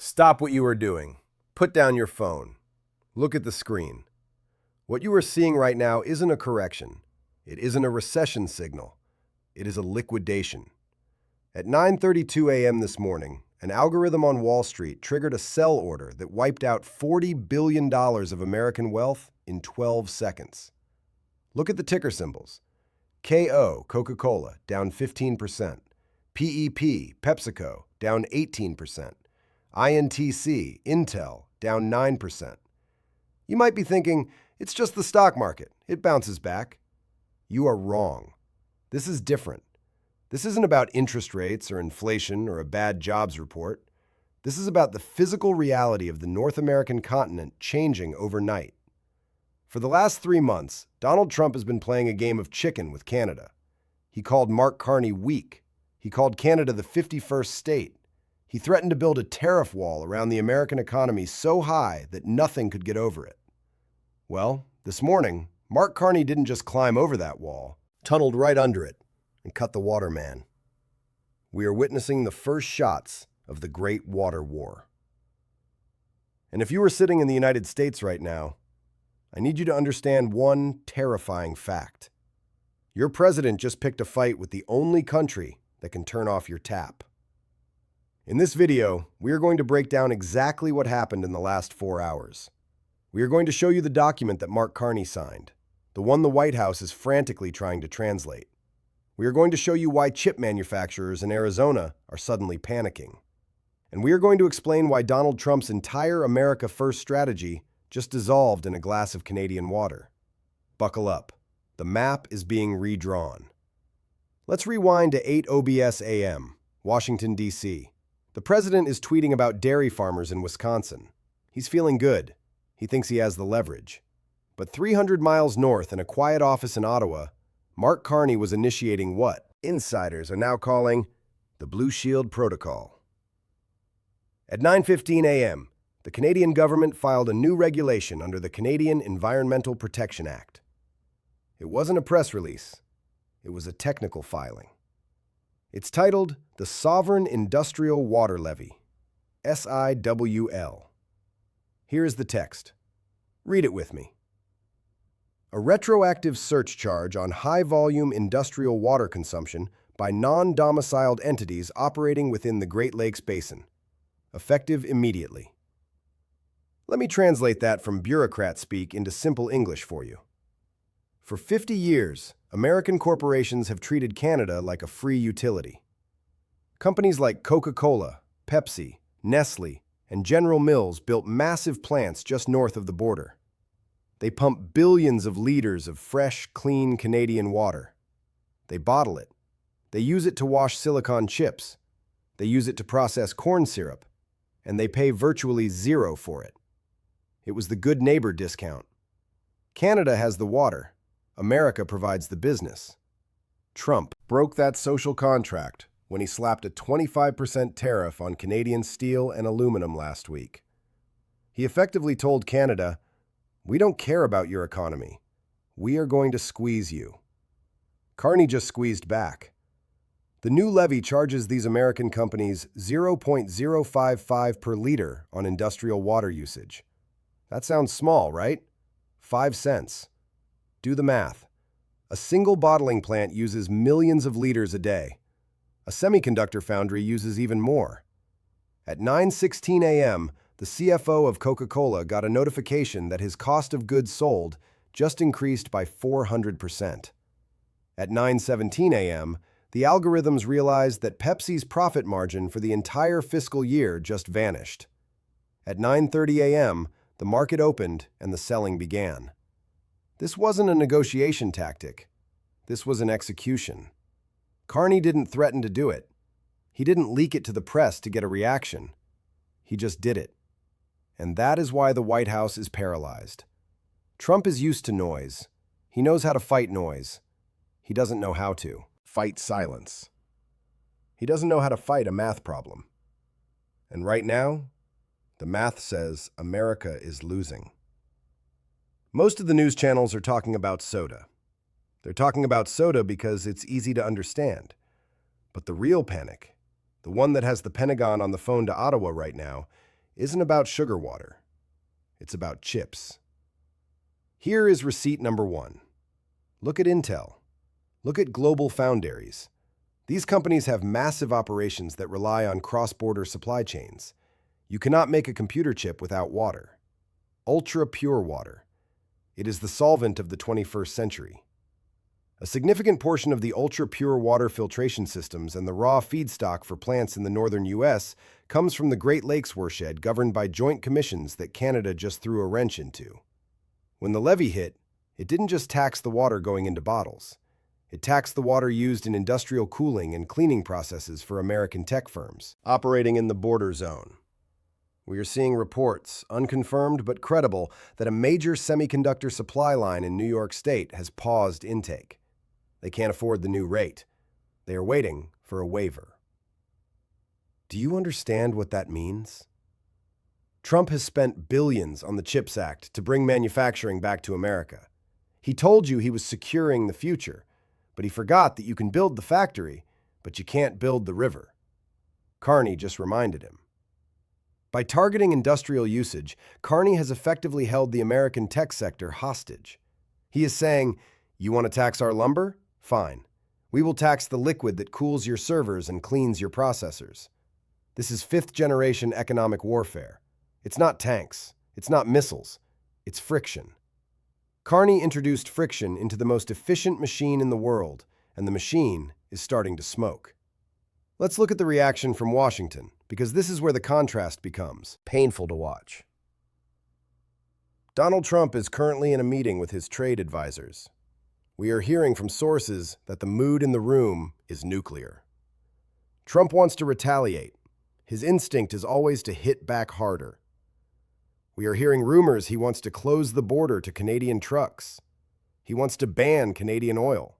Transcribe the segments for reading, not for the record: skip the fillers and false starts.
Stop what you are doing. Put down your phone. Look at the screen. What you are seeing right now isn't a correction. It isn't a recession signal. It is a liquidation. At 9:32 a.m. this morning, an algorithm on Wall Street triggered a sell order that wiped out $40 billion of American wealth in 12 seconds. Look at the ticker symbols. KO, Coca-Cola, down 15%. PEP, PepsiCo, down 18%. INTC, Intel, down 9%. You might be thinking, it's just the stock market. It bounces back. You are wrong. This is different. This isn't about interest rates or inflation or a bad jobs report. This is about the physical reality of the North American continent changing overnight. For the last 3 months, Donald Trump has been playing a game of chicken with Canada. He called Mark Carney weak. He called Canada the 51st state. He threatened to build a tariff wall around the American economy so high that nothing could get over it. Well, this morning, Mark Carney didn't just climb over that wall, tunneled right under it, and cut the waterman. We are witnessing the first shots of the Great Water War. And if you were sitting in the United States right now, I need you to understand one terrifying fact. Your president just picked a fight with the only country that can turn off your tap. In this video, we are going to break down exactly what happened in the last 4 hours. We are going to show you the document that Mark Carney signed, the one the White House is frantically trying to translate. We are going to show you why chip manufacturers in Arizona are suddenly panicking. And we are going to explain why Donald Trump's entire America First strategy just dissolved in a glass of Canadian water. Buckle up. The map is being redrawn. Let's rewind to 8 OBS AM, Washington, D.C. The president is tweeting about dairy farmers in Wisconsin. He's feeling good. He thinks he has the leverage. But 300 miles north in a quiet office in Ottawa, Mark Carney was initiating what insiders are now calling the Blue Shield Protocol. At 9:15 a.m., the Canadian government filed a new regulation under the Canadian Environmental Protection Act. It wasn't a press release. It was a technical filing. It's titled the Sovereign Industrial Water Levy, SIWL. Here is the text. Read it with me. A retroactive surcharge on high-volume industrial water consumption by non-domiciled entities operating within the Great Lakes Basin, effective immediately. Let me translate that from bureaucrat speak into simple English for you. For 50 years, American corporations have treated Canada like a free utility. Companies like Coca-Cola, Pepsi, Nestle, and General Mills built massive plants just north of the border. They pump billions of liters of fresh, clean Canadian water. They bottle it. They use it to wash silicon chips. They use it to process corn syrup. And they pay virtually zero for it. It was the good neighbor discount. Canada has the water. America provides the business. Trump broke that social contract when he slapped a 25% tariff on Canadian steel and aluminum last week. He effectively told Canada, "We don't care about your economy. We are going to squeeze you." Carney just squeezed back. The new levy charges these American companies 0.055 per liter on industrial water usage. That sounds small, right? 5 cents. Do the math. A single bottling plant uses millions of liters a day. A semiconductor foundry uses even more. At 9:16 a.m., the CFO of Coca-Cola got a notification that his cost of goods sold just increased by 400%. At 9:17 a.m., the algorithms realized that Pepsi's profit margin for the entire fiscal year just vanished. At 9:30 a.m., the market opened and the selling began. This wasn't a negotiation tactic. This was an execution. Carney didn't threaten to do it. He didn't leak it to the press to get a reaction. He just did it. And that is why the White House is paralyzed. Trump is used to noise. He knows how to fight noise. He doesn't know how to fight silence. He doesn't know how to fight a math problem. And right now, the math says America is losing. Most of the news channels are talking about soda. They're talking about soda because it's easy to understand. But the real panic, the one that has the Pentagon on the phone to Ottawa right now, isn't about sugar water. It's about chips. Here is receipt number 1. Look at Intel. Look at Global Foundries. These companies have massive operations that rely on cross-border supply chains. You cannot make a computer chip without water. Ultra-pure water. It is the solvent of the 21st century. A significant portion of the ultra-pure water filtration systems and the raw feedstock for plants in the northern U.S. comes from the Great Lakes watershed governed by joint commissions that Canada just threw a wrench into. When the levy hit, it didn't just tax the water going into bottles. It taxed the water used in industrial cooling and cleaning processes for American tech firms operating in the border zone. We are seeing reports, unconfirmed but credible, that a major semiconductor supply line in New York State has paused intake. They can't afford the new rate. They are waiting for a waiver. Do you understand what that means? Trump has spent billions on the CHIPS Act to bring manufacturing back to America. He told you he was securing the future, but he forgot that you can build the factory, but you can't build the river. Carney just reminded him. By targeting industrial usage, Carney has effectively held the American tech sector hostage. He is saying, you want to tax our lumber? Fine. We will tax the liquid that cools your servers and cleans your processors. This is fifth-generation economic warfare. It's not tanks. It's not missiles. It's friction. Carney introduced friction into the most efficient machine in the world, and the machine is starting to smoke. Let's look at the reaction from Washington, because this is where the contrast becomes painful to watch. Donald Trump is currently in a meeting with his trade advisors. We are hearing from sources that the mood in the room is nuclear. Trump wants to retaliate. His instinct is always to hit back harder. We are hearing rumors he wants to close the border to Canadian trucks. He wants to ban Canadian oil.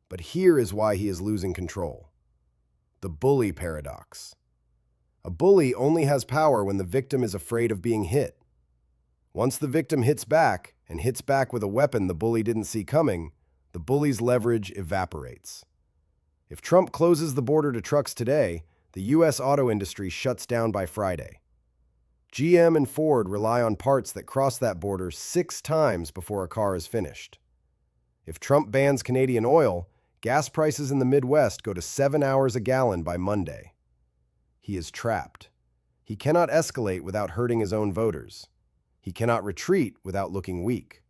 But here is why he is losing control. The bully paradox. A bully only has power when the victim is afraid of being hit. Once the victim hits back, and hits back with a weapon the bully didn't see coming, the bully's leverage evaporates. If Trump closes the border to trucks today, the U.S. auto industry shuts down by Friday. GM and Ford rely on parts that cross that border 6 times before a car is finished. If Trump bans Canadian oil, gas prices in the Midwest go to $7 a gallon by Monday. He is trapped. He cannot escalate without hurting his own voters. He cannot retreat without looking weak.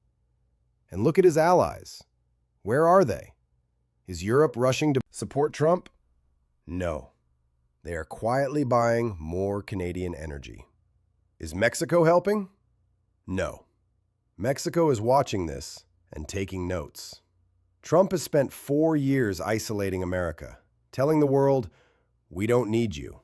And look at his allies. Where are they? Is Europe rushing to support Trump? No. They are quietly buying more Canadian energy. Is Mexico helping? No. Mexico is watching this and taking notes. Trump has spent 4 years isolating America, telling the world, we don't need you.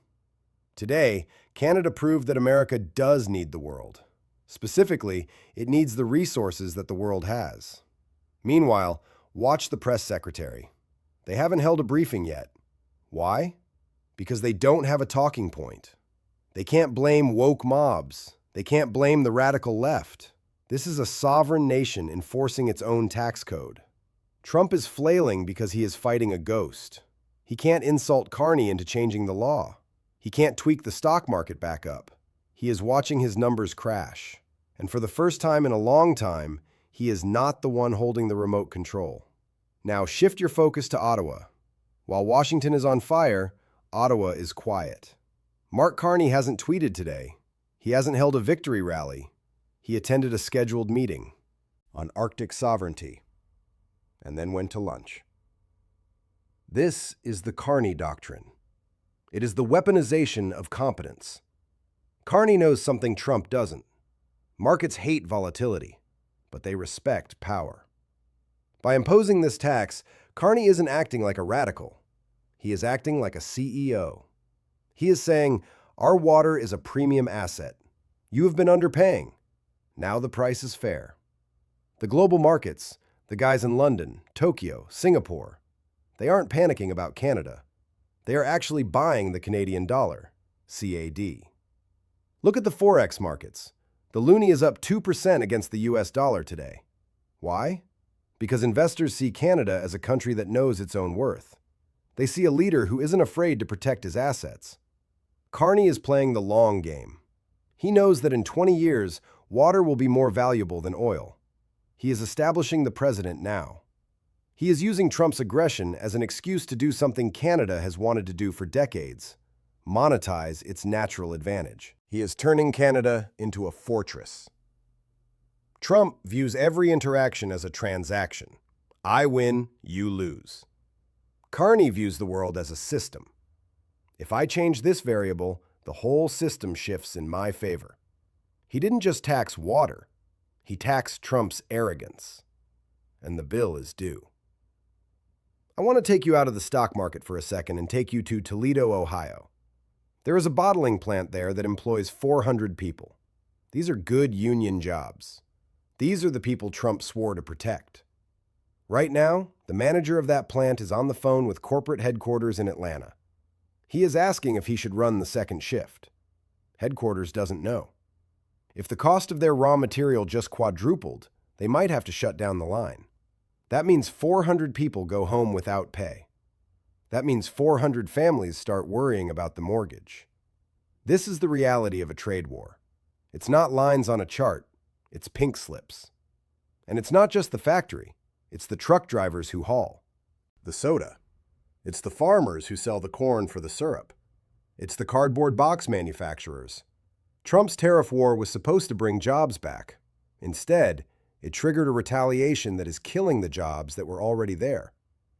Today, Canada proved that America does need the world. Specifically, it needs the resources that the world has. Meanwhile, watch the press secretary. They haven't held a briefing yet. Why? Because they don't have a talking point. They can't blame woke mobs. They can't blame the radical left. This is a sovereign nation enforcing its own tax code. Trump is flailing because he is fighting a ghost. He can't insult Carney into changing the law. He can't tweak the stock market back up. He is watching his numbers crash. And for the first time in a long time, he is not the one holding the remote control. Now shift your focus to Ottawa. While Washington is on fire, Ottawa is quiet. Mark Carney hasn't tweeted today. He hasn't held a victory rally. He attended a scheduled meeting on Arctic sovereignty and then went to lunch. This is the Carney doctrine. It is the weaponization of competence. Carney knows something Trump doesn't. Markets hate volatility, but they respect power. By imposing this tax, Carney isn't acting like a radical. He is acting like a CEO. He is saying, our water is a premium asset. You have been underpaying. Now the price is fair. The global markets, the guys in London, Tokyo, Singapore, they aren't panicking about Canada. They are actually buying the Canadian dollar, CAD. Look at the Forex markets. The loonie is up 2% against the US dollar today. Why? Because investors see Canada as a country that knows its own worth. They see a leader who isn't afraid to protect his assets. Carney is playing the long game. He knows that in 20 years, water will be more valuable than oil. He is establishing the president now. He is using Trump's aggression as an excuse to do something Canada has wanted to do for decades: monetize its natural advantage. He is turning Canada into a fortress. Trump views every interaction as a transaction. I win, you lose. Carney views the world as a system. If I change this variable, the whole system shifts in my favor. He didn't just tax water, he taxed Trump's arrogance. And the bill is due. I want to take you out of the stock market for a second and take you to Toledo, Ohio. There is a bottling plant there that employs 400 people. These are good union jobs. These are the people Trump swore to protect. Right now, the manager of that plant is on the phone with corporate headquarters in Atlanta. He is asking if he should run the second shift. Headquarters doesn't know. If the cost of their raw material just quadrupled, they might have to shut down the line. That means 400 people go home without pay. That means 400 families start worrying about the mortgage. This is the reality of a trade war. It's not lines on a chart, it's pink slips. And it's not just the factory, it's the truck drivers who haul the soda. It's the farmers who sell the corn for the syrup. It's the cardboard box manufacturers. Trump's tariff war was supposed to bring jobs back. Instead, it triggered a retaliation that is killing the jobs that were already there.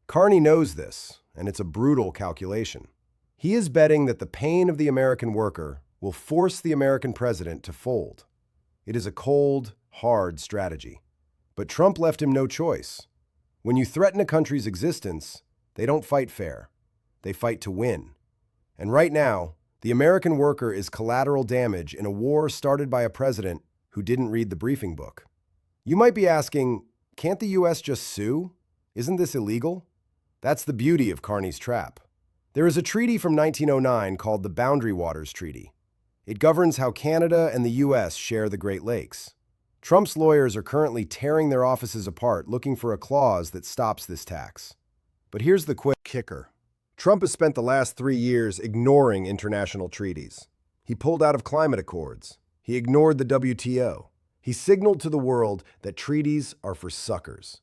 Carney knows this, and it's a brutal calculation. He is betting that the pain of the American worker will force the American president to fold. It is a cold, hard strategy. But Trump left him no choice. When you threaten a country's existence, they don't fight fair. They fight to win. And right now, the American worker is collateral damage in a war started by a president who didn't read the briefing book. You might be asking, can't the U.S. just sue? Isn't this illegal? That's the beauty of Carney's trap. There is a treaty from 1909 called the Boundary Waters Treaty. It governs how Canada and the U.S. share the Great Lakes. Trump's lawyers are currently tearing their offices apart looking for a clause that stops this tax. But here's the quick kicker. Trump has spent the last 3 years ignoring international treaties. He pulled out of climate accords. He ignored the WTO. He signaled to the world that treaties are for suckers.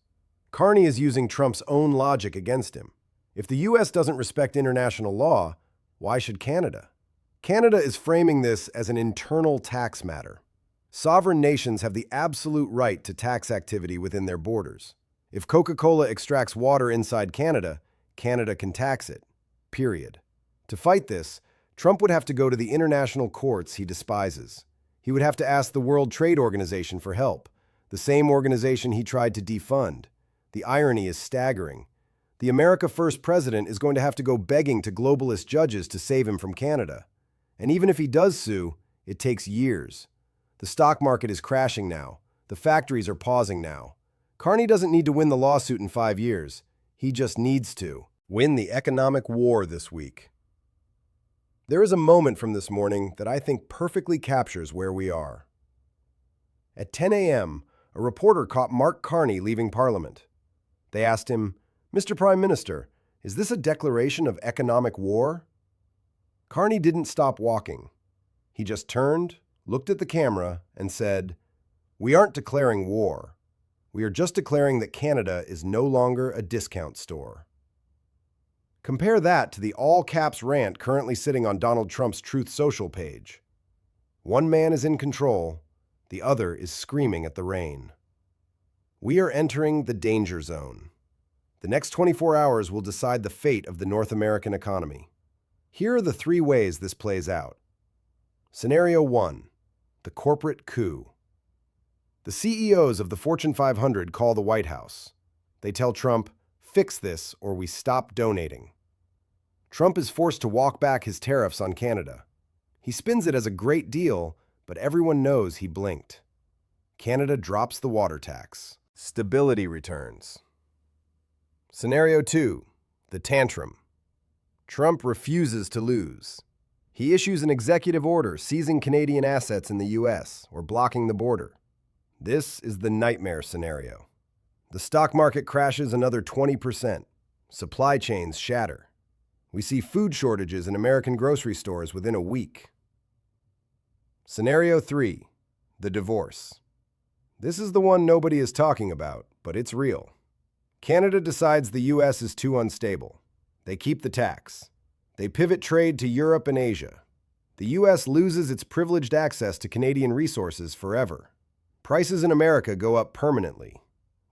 Carney is using Trump's own logic against him. If the U.S. doesn't respect international law, why should Canada? Canada is framing this as an internal tax matter. Sovereign nations have the absolute right to tax activity within their borders. If Coca-Cola extracts water inside Canada, Canada can tax it. Period. To fight this, Trump would have to go to the international courts he despises. He would have to ask the World Trade Organization for help, the same organization he tried to defund. The irony is staggering. The America First president is going to have to go begging to globalist judges to save him from Canada. And even if he does sue, it takes years. The stock market is crashing now. The factories are pausing now. Carney doesn't need to win the lawsuit in 5 years. He just needs to win the economic war this week. There is a moment from this morning that I think perfectly captures where we are. At 10 a.m., a reporter caught Mark Carney leaving Parliament. They asked him, "Mr. Prime Minister, is this a declaration of economic war?" Carney didn't stop walking. He just turned, looked at the camera, and said, "We aren't declaring war. We are just declaring that Canada is no longer a discount store." Compare that to the all-caps rant currently sitting on Donald Trump's Truth Social page. One man is in control, the other is screaming at the rain. We are entering the danger zone. The next 24 hours will decide the fate of the North American economy. Here are the 3 ways this plays out. Scenario 1, the corporate coup. The CEOs of the Fortune 500 call the White House. They tell Trump, "Fix this or we stop donating." Trump is forced to walk back his tariffs on Canada. He spins it as a great deal, but everyone knows he blinked. Canada drops the water tax. Stability returns. Scenario 2, the tantrum. Trump refuses to lose. He issues an executive order seizing Canadian assets in the U.S. or blocking the border. This is the nightmare scenario. The stock market crashes another 20%. Supply chains shatter. We see food shortages in American grocery stores within a week. Scenario 3, the divorce. This is the one nobody is talking about, but it's real. Canada decides the US is too unstable. They keep the tax. They pivot trade to Europe and Asia. The US loses its privileged access to Canadian resources forever. Prices in America go up permanently.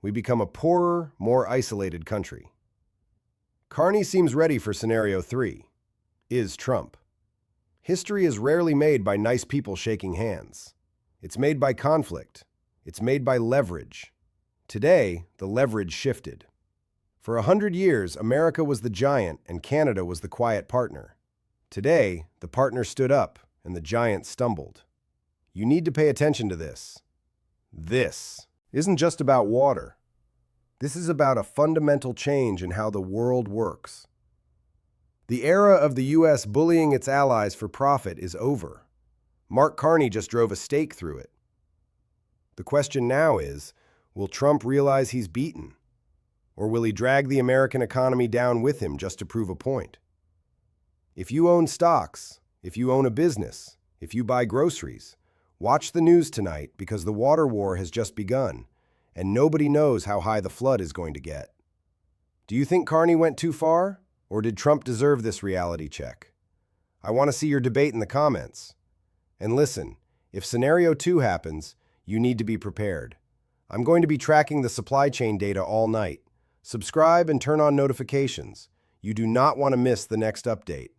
We become a poorer, more isolated country. Carney seems ready for scenario 3. Is Trump? History is rarely made by nice people shaking hands. It's made by conflict. It's made by leverage. Today, the leverage shifted. For 100 years, America was the giant and Canada was the quiet partner. Today, the partner stood up and the giant stumbled. You need to pay attention to this. This isn't just about water. This is about a fundamental change in how the world works. The era of the U.S. bullying its allies for profit is over. Mark Carney just drove a stake through it. The question now is, will Trump realize he's beaten? Or will he drag the American economy down with him just to prove a point? If you own stocks, if you own a business, if you buy groceries, watch the news tonight because the water war has just begun, and nobody knows how high the flood is going to get. Do you think Carney went too far, or did Trump deserve this reality check? I want to see your debate in the comments. And listen, if scenario 2 happens, you need to be prepared. I'm going to be tracking the supply chain data all night. Subscribe and turn on notifications. You do not want to miss the next update.